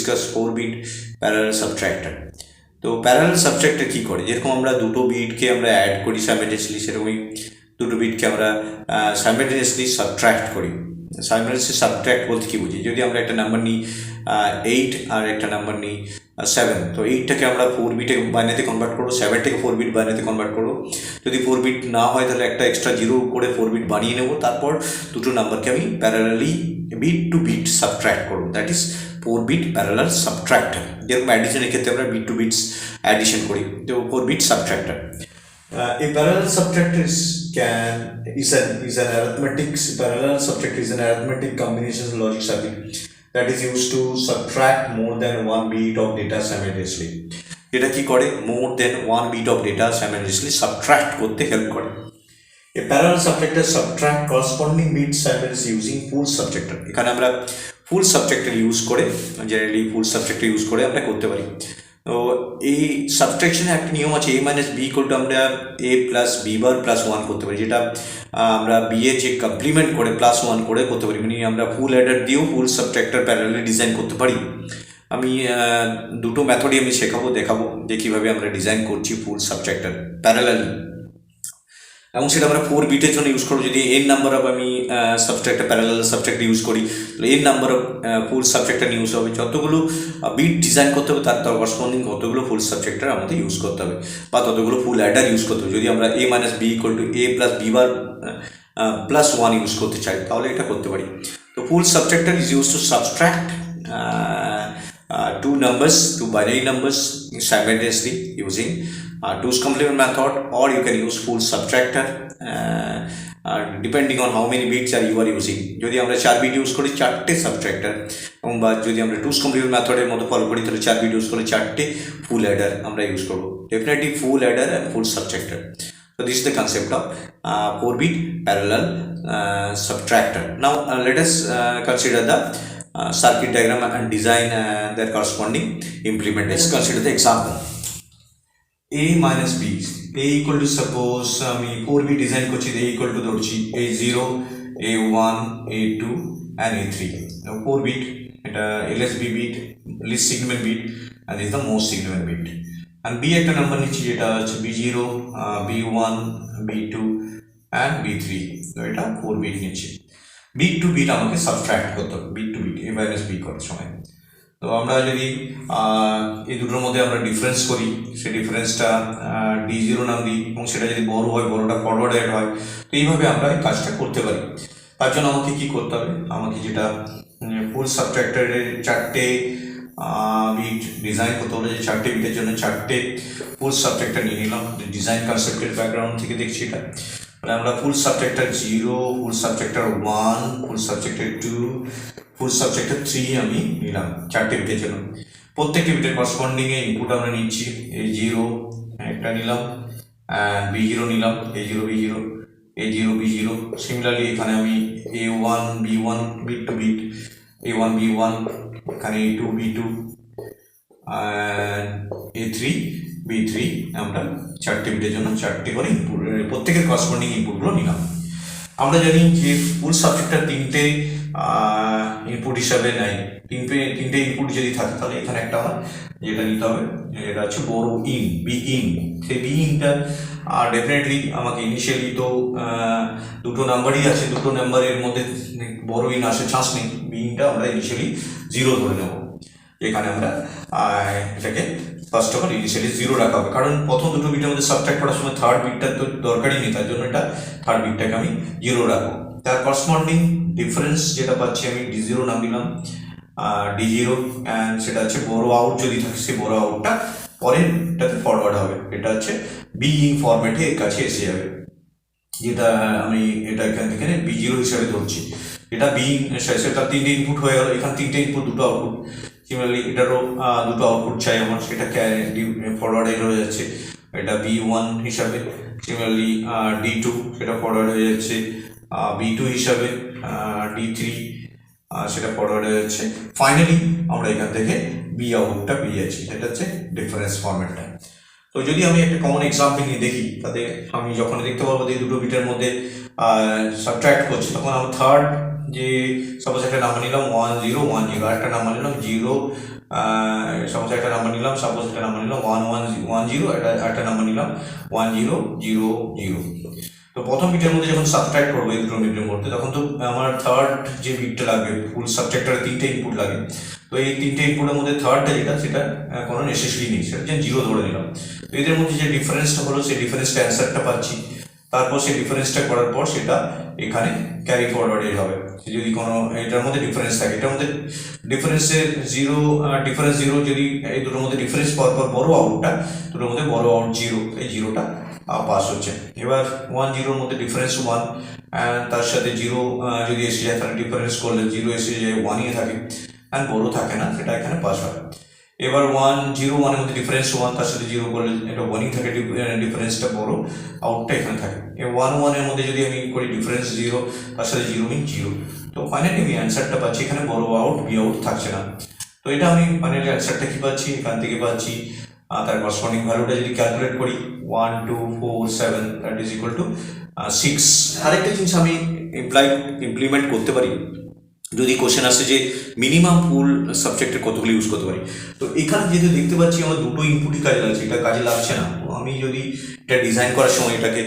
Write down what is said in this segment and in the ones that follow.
Discuss 4-bit parallel subtractor. তো parallel subtractor কী করে, যেরকম আমরা দুটো বিটকে আমরা অ্যাড করি সাইমেলটেনিয়াসলি, সেরকমই দুটো বিটকে আমরা সাইমেলটেনিয়াসলি সাবট্রাক্ট করি। সাইমেলটেনিয়াসলি সাবট্রাক্ট বলতে কী বুঝি, যদি আমরা একটা নাম্বার নিই 8 আর একটা নাম্বার নিই 7, তো 8টাকে আমরা 4-বিটে বাইনারিতে কনভার্ট করবো, 7টাকে 4-বিট বাইনারিতে কনভার্ট করবো। যদি 4-বিট না হয় তাহলে একটা এক্সট্রা 0 করে 4-বিট বানিয়ে নেবো, তারপর দুটো নাম্বারকে আমি parallelly bit to bit subtract করবো, that is 4-bit parallel subtractor. যেরকম অ্যাডিশনের ক্ষেত্রে আমরা বিট টু বিটস অ্যাডিশন করি, তো 4-bit subtractor. A parallel subtractor is an arithmetic combination logic circuit that is used to subtract more than one bit of data simultaneously. এটা কি করে, more than one bit of data simultaneously subtract করতে help করে। A parallel subtractor subtract corresponding bits simultaneously using full subtractor। এখানে আমরা ফুল subtractor use করে, generally ফুল subtractor use করে আমরা করতে পারি। তো এই সাবট্রাকশনে একটা নিয়ম আছে, a minus B equal to আমরা a plus B bar plus 1 করতে পারি, যেটা আমরা বি এর যে কমপ্লিমেন্ট করে প্লাস 1 করে করতে পারি, মানে আমরা ফুল অ্যাডার দিয়েও ফুল সাবট্রাক্টর প্যারালালি ডিজাইন করতে পারি। আমি দুটো মেথডই আমি দেখাবো যে কীভাবে আমরা ডিজাইন করছি ফুল সাবট্রাক্টর প্যারালালি, এবং সেটা আমরা 4-বিটের জন্য ইউজ করবো। যদি n নাম্বার অফ আমি সাবট্রাক্টর প্যারালাল সাবট্রাক্টর ইউজ করি, তাহলে n number of full subtractor use হবে। যতগুলো বিট ডিজাইন করতে হবে তার করসপন্ডিং কতগুলো ফুল সাবট্রাক্টর আমাদের ইউজ করতে হবে, বা ততগুলো ফুল অ্যাডার ইউজ করতে হবে। যদি আমরা a minus B equal to a plus B bar plus 1 use করতে চাই, তাহলে এটা করতে পারি। তো full subtractor is use to subtract two binary numbers simultaneously using two's complement method, or you can use full subtractor depending on how many bits you are using. যদি আমরা 4 bit use করি 4টে সাবট্রাক্টর, এবং বা যদি আমরা টুস complement মেথডের মতো ফলো করি তাহলে 4 বিট ইউজ করে 4টে ফুল অ্যাডার আমরা ইউজ করবো, definitely full Eder and full subtractor. So this is the concept of 4-bit parallel subtractor. Now let us consider the circuit diagram and design their corresponding implementation. Consider the example. A minus B, A equal to, suppose আমি 4-bit design করছি, A equal to ধরছি A0, A1, A2 and A3. 4-bit, এটা LSB bit, least significant bit, and this is the most significant bit. And B একটা number নিচ্ছি যেটা হচ্ছে B0, B1, B2 and B3, তো এটা 4-bit নিচ্ছি। বিট টু বিট আমাকে সাবট্রাক্ট করতে হবে, bit to bit A minus B করার সময়। তো আমরা যদি এই দুটোর মধ্যে আমরা ডিফারেন্স করি, সেই ডিফারেন্সটা D0 নাম দিই, এবং সেটা যদি বড় হয় বড়টা ফরওয়ার্ড অ্যাড হয়, তো এইভাবে আমরা এই কাজটা করতে পারি। তার জন্য আমাকে কি করতে হবে, আমাকে যেটা ফুল সাবট্রাক্টরের 4টে বিট ডিজাইন করতে হলে, যে 4টে বিটের জন্য 4টে ফুল সাবট্রাক্টর নিয়ে নিলাম। ডিজাইন কনসেপ্টের ব্যাকগ্রাউন্ড থেকে দেখছি এটা, মানে আমরা ফুল সাবট্রাক্টর 0, ফুল সাবট্রাক্টর 1, ফুল সাবট্রাক্টর 2, ফুল সাবট্রাক্টর 3 আমি নিলাম 4টে বিটের জন্য। প্রত্যেকটি বিটের করসপন্ডিংয়ে ইনপুট আমরা নিচ্ছি, A0 একটা নিলাম, B0 নিলাম, A0 B0, A0 B0। Similarly এখানে আমি A1 B1 bit to bit, A1 B1, এখানে A2 B2 A3 B3, আমরা 4টে বিটের জন্য 4টে করে ইনপুট, প্রত্যেকের করসপন্ডিং ইনপুটগুলো নিলাম। আমরা জানি যে ফুল সাবট্রাক্টর 3টে ইনপুট হিসাবে নেয়, 3টে ইনপুট যদি থাকে তাহলে এখানে একটা আমার যেটা নিতে হবে, এটা হচ্ছে বড় ইন, বি ইন। সেই বি ইনটা ডেফিনেটলি আমাকে ইনিশিয়ালি তো দুটো নাম্বারই আছে, দুটো নাম্বারের মধ্যে বড় ইন আসার চান্স নেই, বি ইনটা আমরা ইনিশিয়ালি 0 ধরে নেব। এখানে আমরা এটাকে ফার্স্ট অফ অল ইনিশিয়ালি 0 রাখা হবে, কারণ প্রথম দুটো বিটের মধ্যে সাবট্রাক্ট করার সময় থার্ড বিটটা তো দরকারই নেই, তার জন্য এটা থার্ড বিটটাকে আমি 0 রাখবো। তার করসপন্ডিং ডিফারেন্স যেটা পাচ্ছি আমি D0 নাম দিলাম, D0, অ্যান্ড সেটা হচ্ছে বড় আউট যদি থাকে, সেই বড় আউটটা পরেরটাতে ফরওয়ার্ড হবে, এটা হচ্ছে বি ইন ফরম্যাটে এর কাছে এসে যাবে, যেটা আমি এটা এখান থেকে B0 হিসাবে ধরছি। এটা বি ইন, সেটা 3টে ইনপুট হয়ে গেল, এখানে 3টে ইনপুট, দুটো আউটপুট। সিমিলারলি এটারও দুটো আউটপুট চাই আমার, সেটা ফরওয়ার্ড হয়ে যাচ্ছে, এটা B1 হিসাবে। সিমিলারলি D2, সেটা ফরওয়ার্ড হয়ে যাচ্ছে B2 হিসাবে, D3 সেটা ফরওয়ার্ড হয়ে যাচ্ছে। ফাইনালি আমরা এখান থেকে বি আউটটা পেয়ে যাচ্ছি, এটা হচ্ছে ডিফারেন্স ফরম্যাটটা। তো যদি আমি একটা কমন এক্সাম্পল নিয়ে দেখি, তাতে আমি যখন দেখতে পারবো যে দুটো বিটের মধ্যে সাবট্রাক্ট করছি, তখন আমার থার্ড যে সাপোজ একটা নাম্বার নিলাম 1 0 1 0, একটা নাম্বার নিলাম 0 সাপোজ একটা নাম্বার নিলাম, সাপোজ একটা নাম্বার নিলাম 1110, একটা নাম্বার নিলাম 1000। তো প্রথম বিটের মধ্যে যখন সাবট্রাক্ট করবো এই দুটো বিটের মধ্যে, তখন তো আমার থার্ড যে বিটটা লাগবে, ফুল সাবট্রাক্টরে 3টে ইনপুট লাগে। তো এই 3টে ইনপুটের মধ্যে থার্ডটা যেটা, সেটা কোনো নেসেসারি নেই, সেটা 0 ধরে নিলাম। তো এদের মধ্যে যে ডিফারেন্সটা হলো, সেই ডিফারেন্সটা অ্যান্সারটা পাচ্ছি। তারপর সেই ডিফারেন্সটা করার পর সেটা এখানে ক্যারি ফরওয়ার্ডে হবে। যদি কোনো এটার মধ্যে ডিফারেন্স থাকে, এটার মধ্যে ডিফারেন্সের ডিফারেন্স 0, যদি এই দুটোর মধ্যে ডিফারেন্স পাওয়ার পর বড় আউটটা, দুটোর মধ্যে বড় আউট 0, এই 0টা পাস হচ্ছে। এবার 1-0 মধ্যে ডিফারেন্স 1, তার সাথে 0 যদি এসে যায়, তাহলে ডিফারেন্স করলে 0 এসে যায় 1ই থাকে, অ্যান্ড বড় থাকে না, সেটা এখানে পাস হয়। এবার 1-0-1 এর মধ্যে ডিফারেন্স 1, তার সাথে 0 করলে এটা 1ই থাকে, ডিফারেন্সটা বড়, আউটটা এখানে থাকে। 1-1 এর মধ্যে যদি আমি করি ডিফারেন্স 0, তার সাথে 0 মিন 0। তো ফাইনালি আমি অ্যান্সারটা পাচ্ছি, এখানে বড় আউট বি আউট থাকছে না। তো এটা আমি ফাইনালি অ্যান্সারটা কি পাচ্ছি, এখান থেকে পাচ্ছি তার করসপন্ডিং ভ্যালুটা যদি ক্যালকুলেট করি 1, 2, 4, 7, দ্যাট ইজ ইকুয়াল টু 6। আরেকটা জিনিস আমি ইমপ্লিমেন্ট করতে পারি, যদি কোশ্চেন আসে যে মিনিমাম ফুল সাবজেক্টের কতগুলো ইউজ করতে পারি। তো এখানে যেহেতু দেখতে পাচ্ছি আমার দুটো ইনপুটই কাজে লাগছে, এটা কাজে লাগছে না। তো আমি যদি এটা ডিজাইন করার সময় এটাকে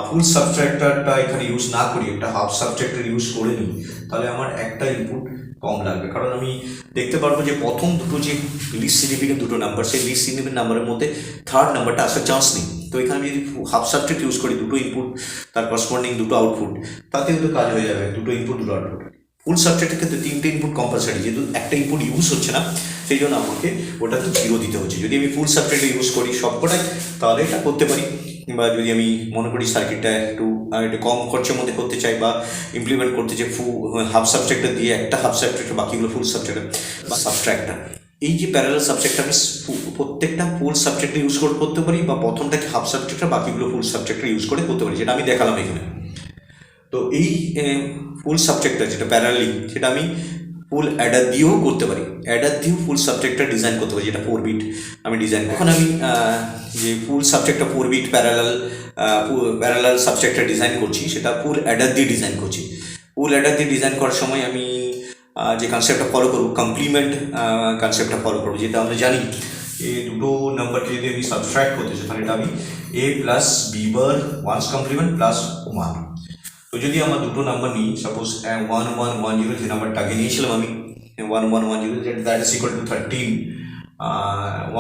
ফুল সাবট্রাক্টরটা এখানে ইউজ না করি, একটা হাফ সাবট্রাক্টর ইউজ করে নিই, তাহলে আমার একটা ইনপুট কম লাগবে। কারণ আমি দেখতে পারবো যে প্রথম দুটো যে লিস্ট সিগনিফিকেন্ট দুটো নাম্বার, সেই লিস্ট সিগনিফিকেন্ট নাম্বারের মধ্যে থার্ড নাম্বারটা আসার চান্স নেই। তো এখানে আমি যদি হাফ সাবট্রাক্ট ইউজ করি, দুটো ইনপুট তার করসপন্ডিং দুটো আউটপুট, তাতে কিন্তু কাজ হয়ে যাবে, দুটো ইনপুট দুটো আউটপুট। ফুল সাবজেক্টের ক্ষেত্রে 3টে ইনপুট কম্পালসারি, যেহেতু একটা ইনপুট ইউজ হচ্ছে না, সেই জন্য আমাকে ওটাতে 0 দিতে হচ্ছে। যদি আমি ফুল সাবজেক্টে ইউজ করি সবকটাই, তাহলে এটা করতে পারি। বা যদি আমি মনে করি সার্কিটটা একটু কম খরচের মধ্যে করতে চাই, বা ইমপ্লিমেন্ট করতে চাই হাফ সাবজেক্টটা দিয়ে, একটা হাফ সাবজেক্টে বাকিগুলো ফুল সাবজেক্টে বা সাবট্রাক্টটা, এই যে প্যারালাল সাবজেক্ট আমি প্রত্যেকটা ফুল সাবজেক্টে ইউজ করে করতে পারি, বা প্রথমটাকে হাফ সাবজেক্টটা বাকিগুলো ফুল সাবজেক্টে ইউজ করে করতে পারি, যেটা আমি দেখালাম এখানে। তো এই ফুল সাবজেক্টটা যেটা প্যারালালি, সেটা আমি ফুল অ্যাডার দিয়েও করতে পারি, অ্যাডার দিয়েও ফুল সাবজেক্টটা ডিজাইন করতে পারি, যেটা 4 বিট আমি ডিজাইন করি। এখন আমি যে ফুল সাবজেক্টটা 4 বিট প্যারালাল সাবজেক্টটা ডিজাইন করছি, সেটা ফুল অ্যাডার দিয়ে ডিজাইন করছি। ফুল অ্যাডার দিয়ে ডিজাইন করার সময় আমি যে কনসেপ্টটা ফলো করবো, কমপ্লিমেন্ট কনসেপ্টটা ফলো করবো, যেটা আমরা জানি এই দুটো নাম্বারকে যদি আমি সাবস্ট্রাক্ট করতে চাই, তাহলে এটা আমি a plus B bar 1's complement plus 1। তো যদি আমার দুটো নাম্বার নিই, সাপোজ 1110 যে নাম্বারটা আগে নিয়েছিলাম আমি 1110, that is equal to 13,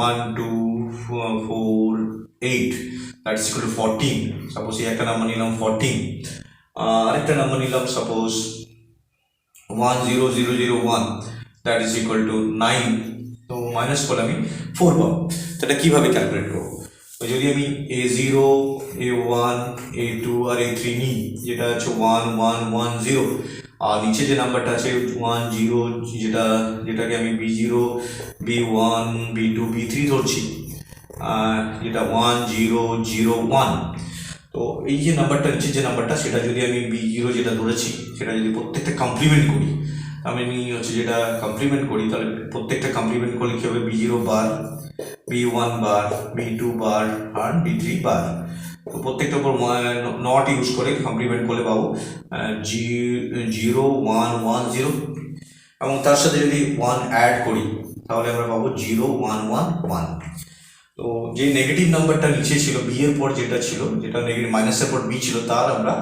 1, 2, 4, 8, that is equal to 14। Suppose এই একটা নাম্বার নিলাম 14, আরেকটা নাম্বার নিলাম suppose 10001, that is equal to 9। তো মাইনাস করলে আমি 4 পাবো। তো এটা কীভাবে ক্যালকুলেট করবো? যদি আমি A0, A1, A2 আর A3 নিই, যেটা হচ্ছে 1110, আর নিচে যে নাম্বারটা আছে 10, যেটাকে আমি B0, B1, B2, B3 ধরছি, যেটা 1001। তো এই যে নাম্বারটা, নিচে যে নাম্বারটা, সেটা যদি আমি B0 যেটা ধরেছি, সেটা যদি প্রত্যেকটা কমপ্লিমেন্ট করি, আমি হচ্ছে যেটা কমপ্লিমেন্ট করি, তাহলে প্রত্যেকটা কমপ্লিমেন্ট করলে কী হবে, B0 বার, B1 বার, B2 বার আর B3 বার। তো প্রত্যেকটার উপর নট ইউজ করে কমপ্লিমেন্ট করলে পাবো 0110, এবং তার সাথে যদি 1 অ্যাড করি, তাহলে আমরা পাবো 0111। তো যে নেগেটিভ নাম্বারটা নিচে ছিল বি এর পর, যেটা ছিল, যেটা নেগেটিভ মাইনাসের পর বি ছিল, তার আমরা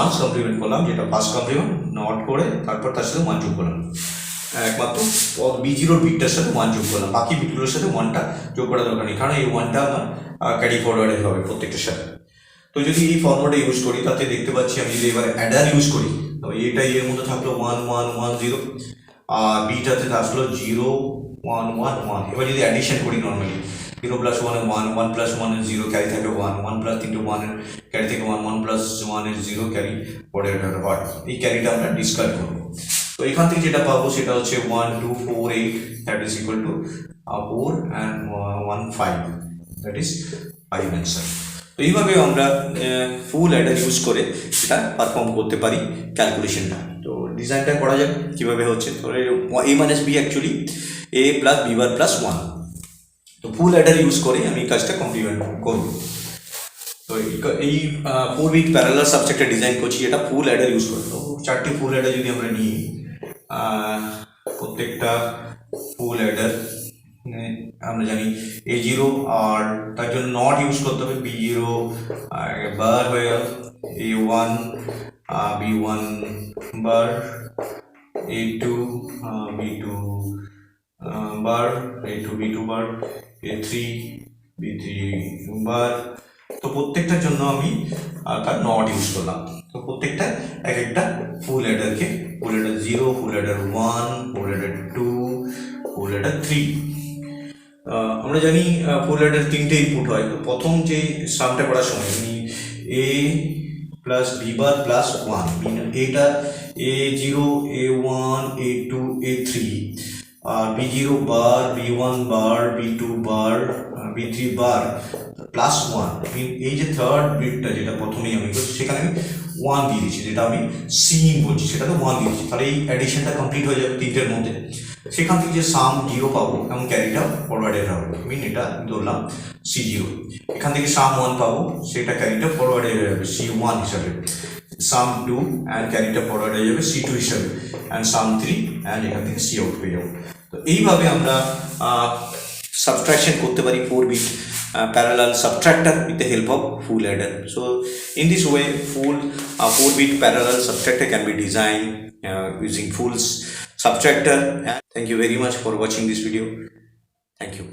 1's কমপ্লিমেন্ট করলাম, যেটা ফার্স্ট কমপ্লিমেন্ট, নট করে তারপর তার সাথে 1 যোগ করলাম। একমাত্র B0 বিটটার সাথে 1 যোগ করলাম, বাকি বিটগুলোর সাথে 1টা যোগ করা দরকার নেই, কারণ এই 1টা আমার ক্যারি ফরওয়ার্ডে হবে প্রত্যেকটার সাথে। তো যদি এই ফর্মুলাটা ইউজ করি, তাতে দেখতে পাচ্ছি আমি যদি এবার অ্যাডার ইউজ করি, তো এটা এর মধ্যে থাকলো 1110, আর বিটাতে থাকলো 0111। এবার যদি অ্যাডিশন করি নর্মালি, 0 + 1 1, 1 + 1 0, ক্যারি থাকে 1, 1 + 3 1 ক্যারি থেকে 1, 1 + 1 0 ক্যারি, পরে হয় এই ক্যারিটা আমরা ডিসকার্ড করবো। তো এখান থেকে যেটা পাবো সেটা হচ্ছে 1, 2, 4, 8, that is equal to 4 and 1, 5, that is 5 answer. তো এইভাবে আমরা ফুল অ্যাডার ইউজ করে এটা পারফর্ম করতে পারি ক্যালকুলেশনটা। তো ডিজাইনটা করা যাক কীভাবে হচ্ছে। তো A - B actually A + B বার + 1। তো ফুল অ্যাডার ইউজ করে আমি কাজটা কমপ্লিমেন্ট করব। তো এই 4 বিট প্যারালাল সাবজেক্টে ডিজাইন করছি, এটা ফুল অ্যাডার ইউজ করে। তো 4টি ফুল অ্যাডার যদি আমরা নিই, প্রত্যেকটা ফুল অ্যাডার আমরা জানি A0 আর তার জন্য নট ইউজ করতে হবে, B0 বার হয়ে গেল, A1 B1 বার, A2 B2 বার, A2 B2 বার, A3 B3 বার। তো প্রত্যেকটার জন্য আমি তার নট ইউজ করলাম। তো প্রত্যেকটা এক একটা ফুল অ্যাডারকে, full adder 0, full adder 1, full adder 2, full adder 3। আমরা জানি ফুল অ্যাডার তিনটে ইনপুট হয়। তো প্রথম যে সামটা করার সময় আমি এ প্লাস বি বার প্লাস 1, এটা A0 A1 A2 A3 আর B0 বার B1 বার B2 বার B3 বার প্লাস 1। এই যে থার্ড বিটটা যেটা প্রথমেই আমি করছি সেখানে আমি 1 দিয়ে দিচ্ছি, যেটা আমি সিন বলছি সেটাতে 1 দিয়ে দিচ্ছি। তাহলে এই অ্যাডিশনটা কমপ্লিট হয়ে যাবে তিনটের মধ্যে। সেখান থেকে যে সাম 0 পাবো এবং ক্যারিটা ফরওয়ার্ডের হবে, এটা ধরলাম C0। এখান থেকে সাম 1 পাবো, সেটা ক্যারিটা ফরওয়ার্ডে হয়ে যাবে C1 হিসাবে। সাম 2 অ্যান্ড ক্যারিটা ফরওয়ার্ড হয়ে যাবে C2 হিসাবে, অ্যান্ড সাম 3 অ্যান্ড এখান থেকে সি আউট হয়ে যাবো। তো এইভাবে আমরা সাবট্রাকশন করতে পারি 4 bit parallel subtractor with the help of full adder. So in this way, full 4 bit parallel subtractor can be designed using full subtractor. And thank you very much for watching this video. Thank you.